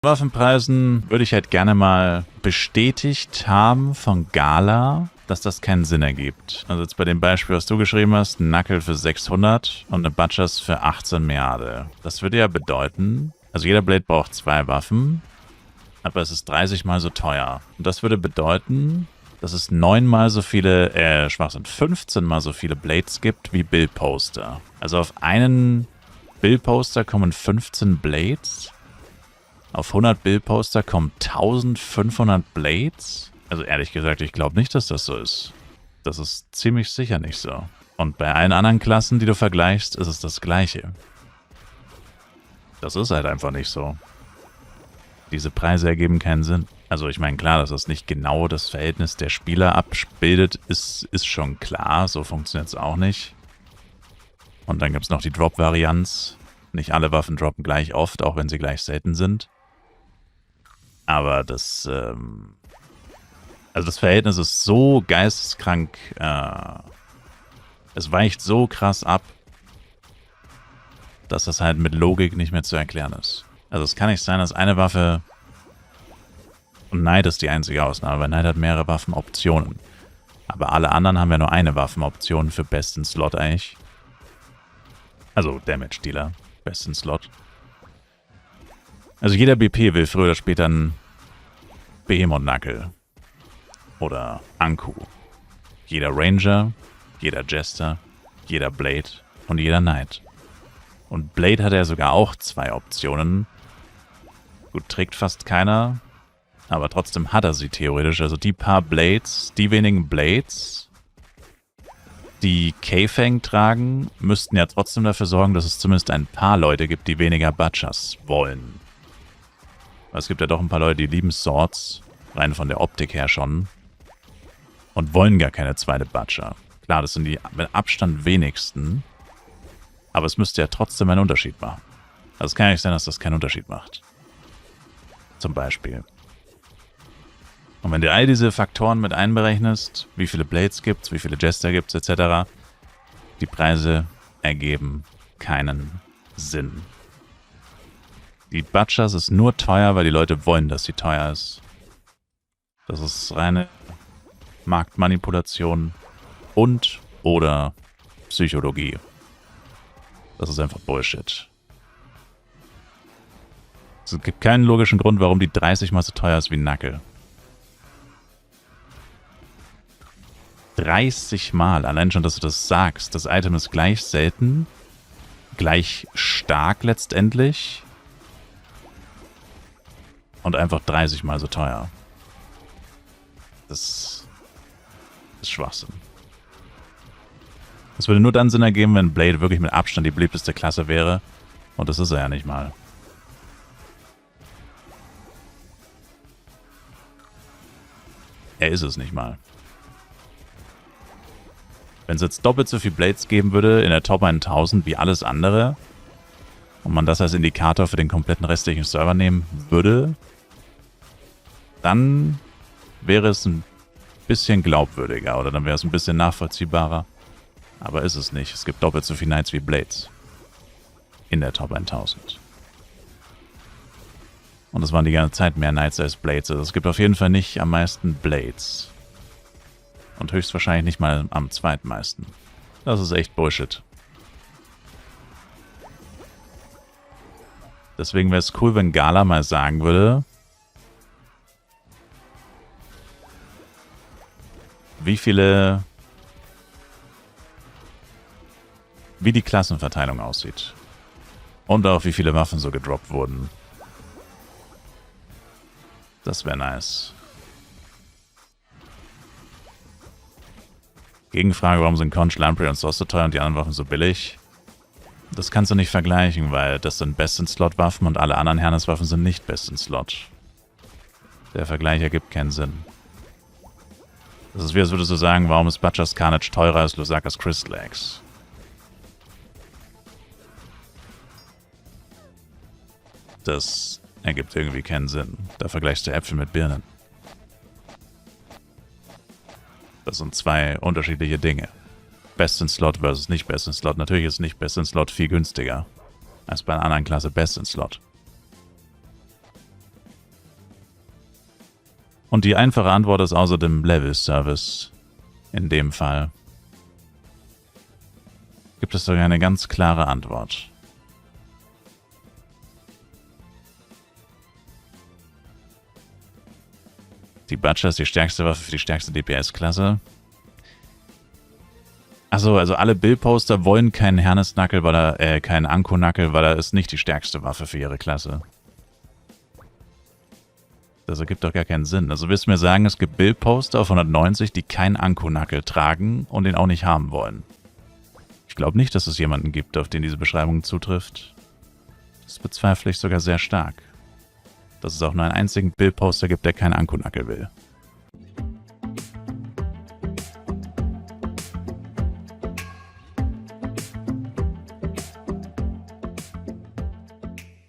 Waffenpreisen würde ich halt gerne mal bestätigt haben von Gala, dass das keinen Sinn ergibt. Also jetzt bei dem Beispiel, was du geschrieben hast, ein Knuckle für 600 und eine Butchers für 18 Milliarden. Das würde ja bedeuten, also jeder Blade braucht 2 Waffen, aber es ist 30 mal so teuer. Und das würde bedeuten, dass es 9 mal so viele, Schwachsinn, 15 mal so viele Blades gibt wie Billposter. Also auf einen Billposter kommen 15 Blades. Auf 100 Billposter kommen 1500 Blades? Also ehrlich gesagt, ich glaube nicht, dass das so ist. Das ist ziemlich sicher nicht so. Und bei allen anderen Klassen, die du vergleichst, ist es das Gleiche. Das ist halt einfach nicht so. Diese Preise ergeben keinen Sinn. Also ich meine, klar, dass das nicht genau das Verhältnis der Spieler abbildet, ist schon klar. So funktioniert es auch nicht. Und dann gibt es noch die Drop-Varianz. Nicht alle Waffen droppen gleich oft, auch wenn sie gleich selten sind. Aber das, also das Verhältnis ist so geisteskrank, es weicht so krass ab, dass das halt mit Logik nicht mehr zu erklären ist. Also es kann nicht sein, dass eine Waffe, und Knight ist die einzige Ausnahme, weil Knight hat mehrere Waffenoptionen. Aber alle anderen haben ja nur eine Waffenoption für besten Slot eigentlich. Also Damage Dealer, besten Slot. Also jeder BP will früher oder später einen Behemoth Knuckle oder Anku. Jeder Ranger, jeder Jester, jeder Blade und jeder Knight. Und Blade hat ja sogar auch 2 Optionen. Gut, trägt fast keiner, aber trotzdem hat er sie theoretisch. Also die paar Blades, die wenigen Blades, die K-Fang tragen, müssten ja trotzdem dafür sorgen, dass es zumindest ein paar Leute gibt, die weniger Butchers wollen. Es gibt ja doch ein paar Leute, die lieben Swords, rein von der Optik her schon, und wollen gar keine zweite Butcher. Klar, das sind die mit Abstand wenigsten, aber es müsste ja trotzdem einen Unterschied machen. Also es kann ja nicht sein, dass das keinen Unterschied macht. Zum Beispiel. Und wenn du all diese Faktoren mit einberechnest, wie viele Blades gibt's, wie viele Jester gibt's etc., die Preise ergeben keinen Sinn. Die Butchers ist nur teuer, weil die Leute wollen, dass sie teuer ist. Das ist reine Marktmanipulation und oder Psychologie. Das ist einfach Bullshit. Es gibt keinen logischen Grund, warum die 30 mal so teuer ist wie ein Knuckle. 30 Mal, allein schon, dass du das sagst. Das Item ist gleich selten, gleich stark letztendlich und einfach 30 Mal so teuer. Das ist Schwachsinn. Das würde nur dann Sinn ergeben, wenn Blade wirklich mit Abstand die beliebteste Klasse wäre. Und das ist er ja nicht mal. Er ist es nicht mal. Wenn es jetzt doppelt so viel Blades geben würde in der Top 1000 wie alles andere und man das als Indikator für den kompletten restlichen Server nehmen würde, dann wäre es ein bisschen glaubwürdiger oder dann wäre es ein bisschen nachvollziehbarer. Aber ist es nicht. Es gibt doppelt so viele Knights wie Blades in der Top 1000. Und es waren die ganze Zeit mehr Knights als Blades. Also es gibt auf jeden Fall nicht am meisten Blades. Und höchstwahrscheinlich nicht mal am zweitmeisten. Das ist echt Bullshit. Deswegen wäre es cool, wenn Gala mal sagen würde, wie die Klassenverteilung aussieht. Und auch wie viele Waffen so gedroppt wurden. Das wäre nice. Gegenfrage, warum sind Conch, Lamprey und Sauce so teuer und die anderen Waffen so billig? Das kannst du nicht vergleichen, weil das sind Best-in-Slot-Waffen und alle anderen Hernes-Waffen sind nicht Best-in-Slot. Der Vergleich ergibt keinen Sinn. Das ist wie, als würdest du sagen, warum ist Butchers Carnage teurer als Lusakas Crystal Axe? Das ergibt irgendwie keinen Sinn. Da vergleichst du Äpfel mit Birnen. Das sind 2 unterschiedliche Dinge. Best in Slot versus nicht Best in Slot. Natürlich ist nicht Best in Slot viel günstiger als bei einer anderen Klasse Best in Slot. Und die einfache Antwort ist außerdem Level-Service. In dem Fall gibt es sogar eine ganz klare Antwort. Die Butcher ist die stärkste Waffe für die stärkste DPS-Klasse. Achso, also alle Bill-Poster wollen keinen Hernes-Knuckle, keinen Anko-Knuckle, weil er ist nicht die stärkste Waffe für ihre Klasse. Das ergibt doch gar keinen Sinn. Also willst du mir sagen, es gibt Bill-Poster auf 190, die keinen Anko-Knuckle tragen und den auch nicht haben wollen? Ich glaube nicht, dass es jemanden gibt, auf den diese Beschreibung zutrifft. Das bezweifle ich sogar sehr stark. Dass es auch nur einen einzigen Bill-Poster gibt, der keinen Anko-Knuckle will.